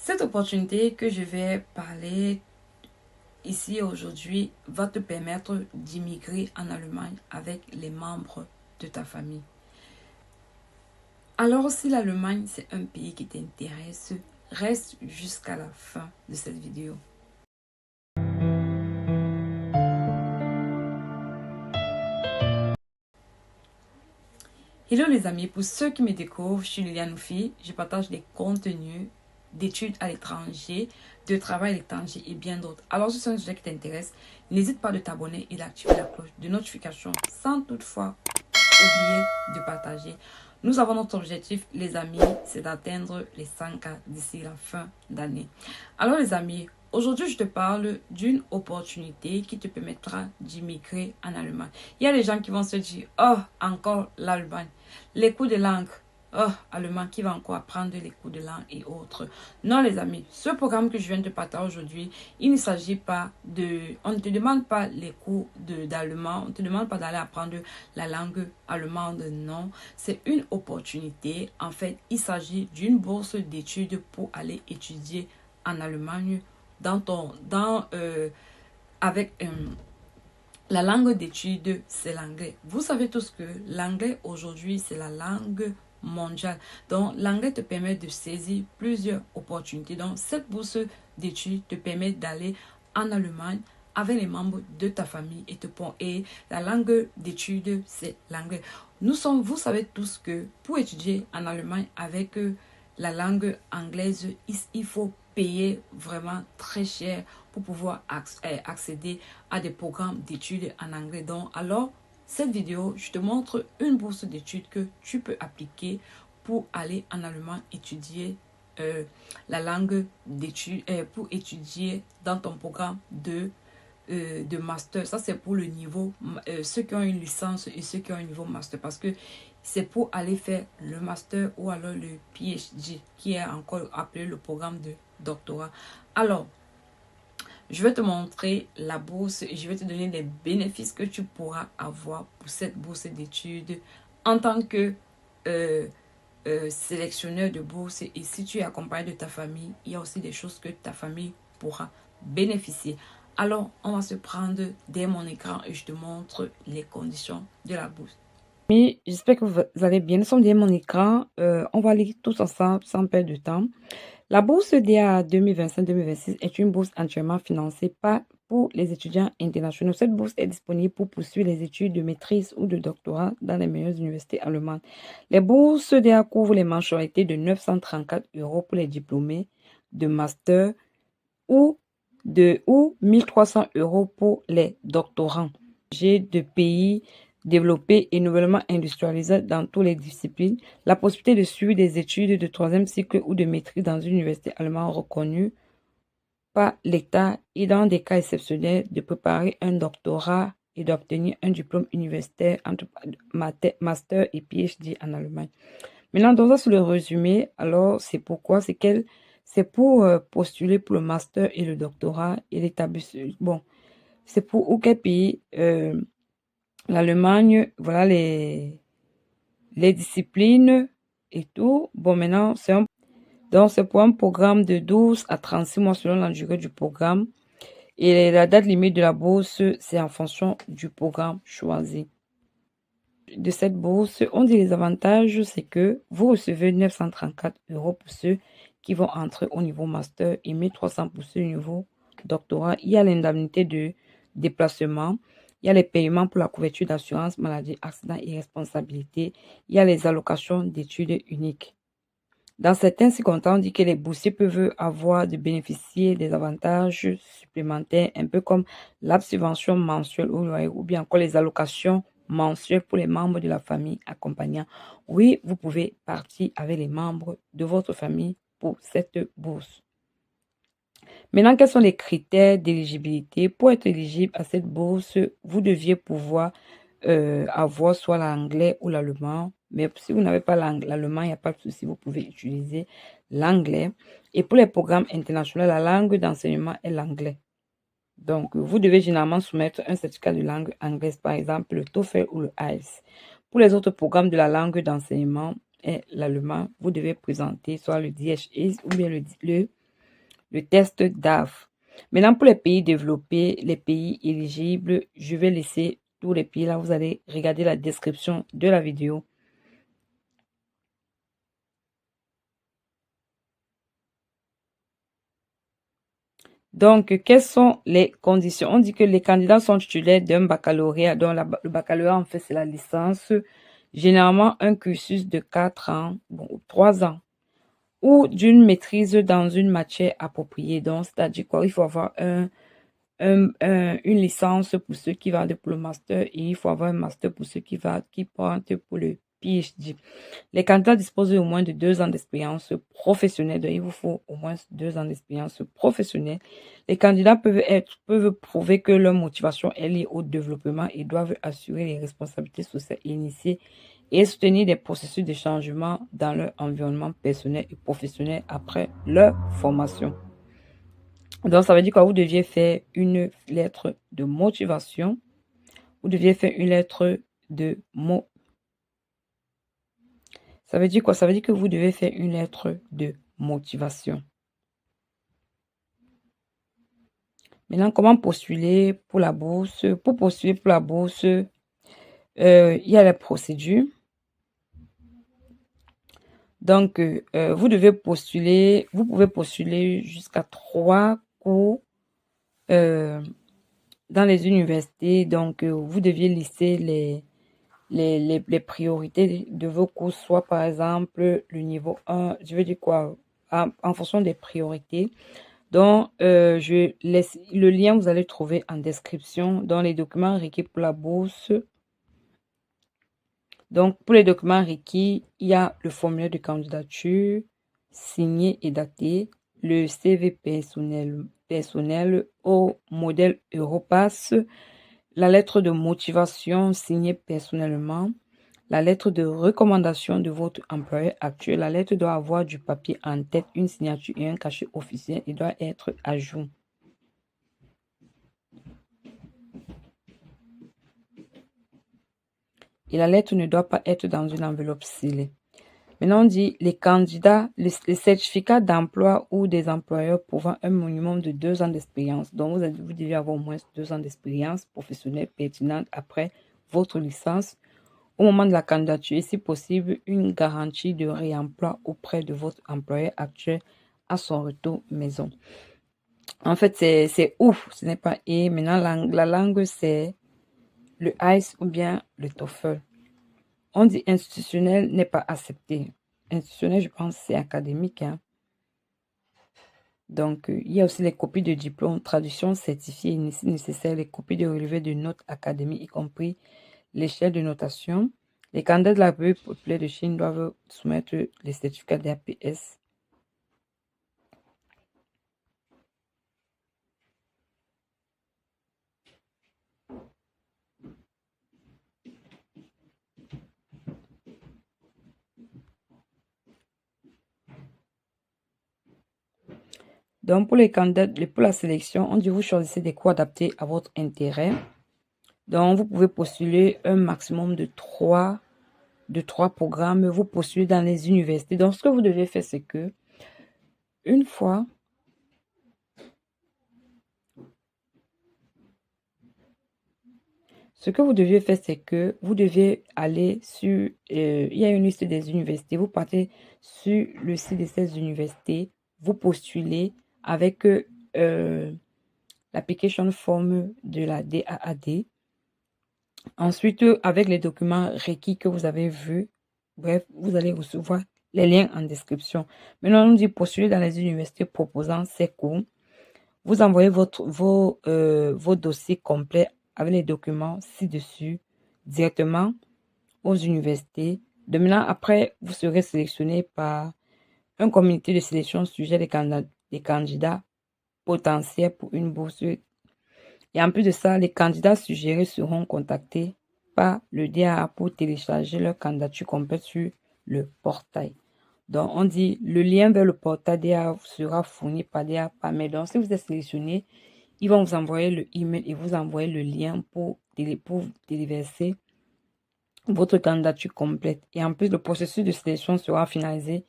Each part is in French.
Cette opportunité que je vais parler ici aujourd'hui va te permettre d'immigrer en Allemagne avec les membres de ta famille. Alors, si l'Allemagne c'est un pays qui t'intéresse, reste jusqu'à la fin de cette vidéo. Hello les amis, pour ceux qui me découvrent, je suis Liliane Oufi, je partage des contenus d'études à l'étranger, de travail à l'étranger et bien d'autres. Alors si c'est un sujet qui t'intéresse, n'hésite pas de t'abonner et d'activer la cloche de notification sans toutefois oublier de partager. Nous avons notre objectif, les amis, c'est d'atteindre les 100K d'ici la fin d'année. Alors les amis, aujourd'hui je te parle d'une opportunité qui te permettra d'immigrer en Allemagne. Il y a des gens qui vont se dire, oh, encore l'Allemagne, les cours de langue. Oh, allemand, qui va encore apprendre les cours de langue et autres. Non, les amis, ce programme que je viens de partager aujourd'hui, il ne s'agit pas de... On ne te demande pas les cours d'allemand, on ne te demande pas d'aller apprendre la langue allemande, non. C'est une opportunité. En fait, il s'agit d'une bourse d'études pour aller étudier en Allemagne avec... la langue d'études, c'est l'anglais. Vous savez tous que l'anglais aujourd'hui, c'est la langue mondiale. Donc, l'anglais te permet de saisir plusieurs opportunités. Donc, cette bourse d'études te permet d'aller en Allemagne avec les membres de ta famille et la langue d'études, c'est l'anglais. Vous savez tous que pour étudier en Allemagne avec la langue anglaise, il faut payer vraiment très cher pour pouvoir accéder à des programmes d'études en anglais. Donc, alors, cette vidéo, je te montre une bourse d'études que tu peux appliquer pour aller en Allemagne étudier la langue d'études, pour étudier dans ton programme de master. Ça, c'est pour le niveau, ceux qui ont une licence et ceux qui ont un niveau master. Parce que c'est pour aller faire le master ou alors le PhD, qui est encore appelé le programme de doctorat. Alors, je vais te montrer la bourse et je vais te donner les bénéfices que tu pourras avoir pour cette bourse d'études en tant que sélectionneur de bourse. Et si tu es accompagné de ta famille, il y a aussi des choses que ta famille pourra bénéficier. Alors, on va se prendre dès mon écran et je te montre les conditions de la bourse. Oui, j'espère que vous allez bien. Nous sommes derrière mon écran. On va lire tous ensemble sans perdre de temps. La bourse DA 2025-2026 est une bourse entièrement financée pour les étudiants internationaux. Cette bourse est disponible pour poursuivre les études de maîtrise ou de doctorat dans les meilleures universités allemandes. Les bourses DA couvrent les mensualités de 934 € pour les diplômés de master ou 1300 € pour les doctorants. J'ai de pays développés et nouvellement industrialisés dans toutes les disciplines, la possibilité de suivre des études de troisième cycle ou de maîtrise dans une université allemande reconnue par l'État et dans des cas exceptionnels de préparer un doctorat et d'obtenir un diplôme universitaire entre master et PhD en Allemagne. Maintenant, dans ça, sur le résumé, alors c'est pourquoi c'est pour postuler pour le master et le doctorat et l'établissement. Bon, c'est pour quel pays? L'Allemagne, voilà les disciplines et tout. Bon, maintenant, c'est pour un programme de 12 à 36 mois selon la durée du programme. Et la date limite de la bourse, c'est en fonction du programme choisi. De cette bourse, on dit les avantages, c'est que vous recevez 934 € pour ceux qui vont entrer au niveau master et 1300 pour ceux au niveau doctorat. Il y a l'indemnité de déplacement, il y a les paiements pour la couverture d'assurance maladie, accident et responsabilité, il y a les allocations d'études uniques. Dans certaines circonstances, on dit que les boursiers peuvent avoir de bénéficier des avantages supplémentaires, un peu comme la subvention mensuelle ou bien encore les allocations mensuelles pour les membres de la famille accompagnant. Oui, vous pouvez partir avec les membres de votre famille pour cette bourse. Maintenant, quels sont les critères d'éligibilité? Pour être éligible à cette bourse, vous deviez pouvoir avoir soit l'anglais ou l'allemand. Mais si vous n'avez pas l'allemand, il n'y a pas de souci, vous pouvez utiliser l'anglais. Et pour les programmes internationaux, la langue d'enseignement est l'anglais. Donc, vous devez généralement soumettre un certificat de langue anglaise, par exemple le TOEFL ou le IELTS. Pour les autres programmes de la langue d'enseignement et l'allemand, vous devez présenter soit le DHS ou bien le le test DAF. Maintenant, pour les pays développés, les pays éligibles, je vais laisser tous les pays là. Vous allez regarder la description de la vidéo. Donc, quelles sont les conditions? On dit que les candidats sont titulaires d'un baccalauréat. Donc, le baccalauréat, en fait, c'est la licence. Généralement, un cursus de 4 ans, bon, 3 ans, ou d'une maîtrise dans une matière appropriée. Donc, c'est-à-dire quoi? Il faut avoir une licence pour ceux qui vont pour le master et il faut avoir un master pour ceux qui partent pour le PhD. Les candidats disposent au moins de 2 ans d'expérience professionnelle. Donc, il vous faut au moins 2 ans d'expérience professionnelle. Les candidats peuvent prouver que leur motivation est liée au développement et doivent assurer les responsabilités sociales initiées et soutenir des processus de changement dans leur environnement personnel et professionnel après leur formation. Donc, ça veut dire que vous deviez faire une lettre de motivation. Vous deviez faire une lettre de Ça veut dire quoi? Ça veut dire que vous devez faire une lettre de motivation. Maintenant, comment postuler pour la bourse? Pour postuler pour la bourse, il y a la procédure. Donc, vous pouvez postuler jusqu'à 3 cours dans les universités. Donc, vous deviez lister les priorités de vos cours, soit par exemple le niveau 1, je veux dire quoi, en fonction des priorités. Donc, je laisse le lien, vous allez trouver en description dans les documents requis pour la bourse. Donc, pour les documents requis, il y a le formulaire de candidature signé et daté, le CV personnel au modèle Europass, la lettre de motivation signée personnellement, la lettre de recommandation de votre employeur actuel. La lettre doit avoir du papier en tête, une signature et un cachet officiel et doit être à jour. Et la lettre ne doit pas être dans une enveloppe scellée. Maintenant, on dit les candidats, les certificats d'emploi ou des employeurs prouvant un minimum de 2 ans d'expérience. Donc, vous devez avoir au moins 2 ans d'expérience professionnelle pertinente après votre licence au moment de la candidature et si possible, une garantie de réemploi auprès de votre employeur actuel à son retour maison. En fait, c'est ouf, ce n'est pas et. Maintenant, la langue, c'est le ICE ou bien le TOEFL. On dit institutionnel n'est pas accepté. Institutionnel, je pense, c'est académique. Hein. Donc, il y a aussi les copies de diplômes, traduction certifiée si nécessaire, les copies de relevés de notes académiques, y compris l'échelle de notation. Les candidats de la République populaire de Chine doivent soumettre les certificats d'APS. Donc, pour les candidats, pour la sélection, on dit vous choisissez des cours adaptés à votre intérêt. Donc, vous pouvez postuler un maximum de 3 programmes. Vous postulez dans les universités. Donc, ce que vous devez faire, c'est que une fois ce que vous devez faire, c'est que vous devez aller sur, il y a une liste des universités. Vous partez sur le site de ces universités. Vous postulez avec l'application form de la DAAD. Ensuite, avec les documents requis que vous avez vus, bref, vous allez recevoir les liens en description. Maintenant, on nous dit postuler dans les universités proposant ces cours. Vous envoyez vos dossiers complets avec les documents ci-dessus directement aux universités. De maintenant, après, vous serez sélectionné par un comité de sélection sujet des candidats potentiels pour une bourse. Et en plus de ça, les candidats suggérés seront contactés par le DAA pour télécharger leur candidature complète sur le portail. Donc, on dit le lien vers le portail DAA sera fourni par DAA par mail. Donc, si vous êtes sélectionné, ils vont vous envoyer le email et vous envoyer le lien pour téléverser votre candidature complète. Et en plus, le processus de sélection sera finalisé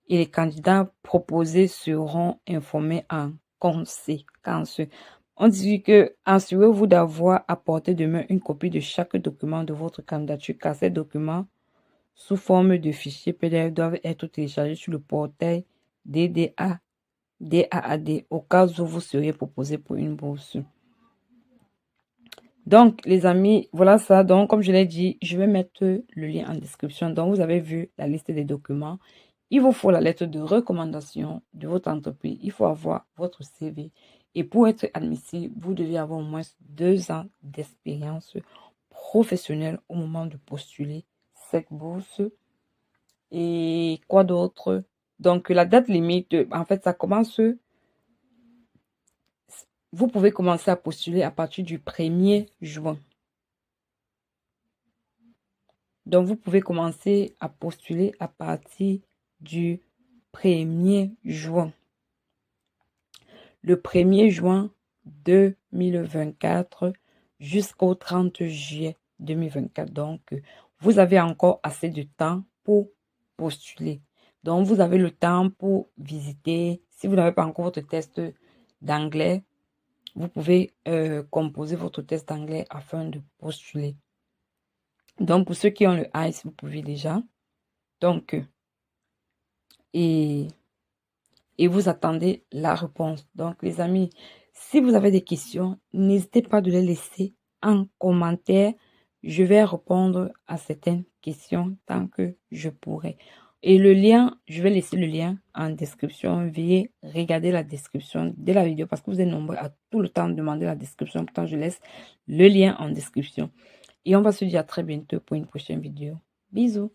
et les candidats proposés seront informés en conséquence. On dit que assurez-vous d'avoir apporté demain une copie de chaque document de votre candidature, car ces documents sous forme de fichiers PDF doivent être téléchargés sur le portail DAAD au cas où vous seriez proposé pour une bourse. Donc, les amis, voilà ça. Donc, comme je l'ai dit, je vais mettre le lien en description. Donc, vous avez vu la liste des documents. Il vous faut la lettre de recommandation de votre entreprise. Il faut avoir votre CV. Et pour être admissible, vous devez avoir au moins 2 ans d'expérience professionnelle au moment de postuler cette bourse. Et quoi d'autre? Donc, la date limite, en fait, ça commence... Vous pouvez commencer à postuler à partir du 1er juin. Donc, vous pouvez commencer à postuler à partir du 1er juin. Le 1er juin 2024 jusqu'au 30 juillet 2024. Donc, vous avez encore assez de temps pour postuler. Donc, vous avez le temps pour visiter. Si vous n'avez pas encore votre test d'anglais, vous pouvez composer votre test d'anglais afin de postuler. Donc, pour ceux qui ont le ICE, vous pouvez déjà. Donc, et vous attendez la réponse. Donc, les amis, si vous avez des questions, n'hésitez pas de les laisser en commentaire. Je vais répondre à certaines questions tant que je pourrai. Et le lien, je vais laisser le lien en description. Veuillez regarder la description de la vidéo parce que vous êtes nombreux à tout le temps demander la description. Pourtant, je laisse le lien en description. Et on va se dire à très bientôt pour une prochaine vidéo. Bisous.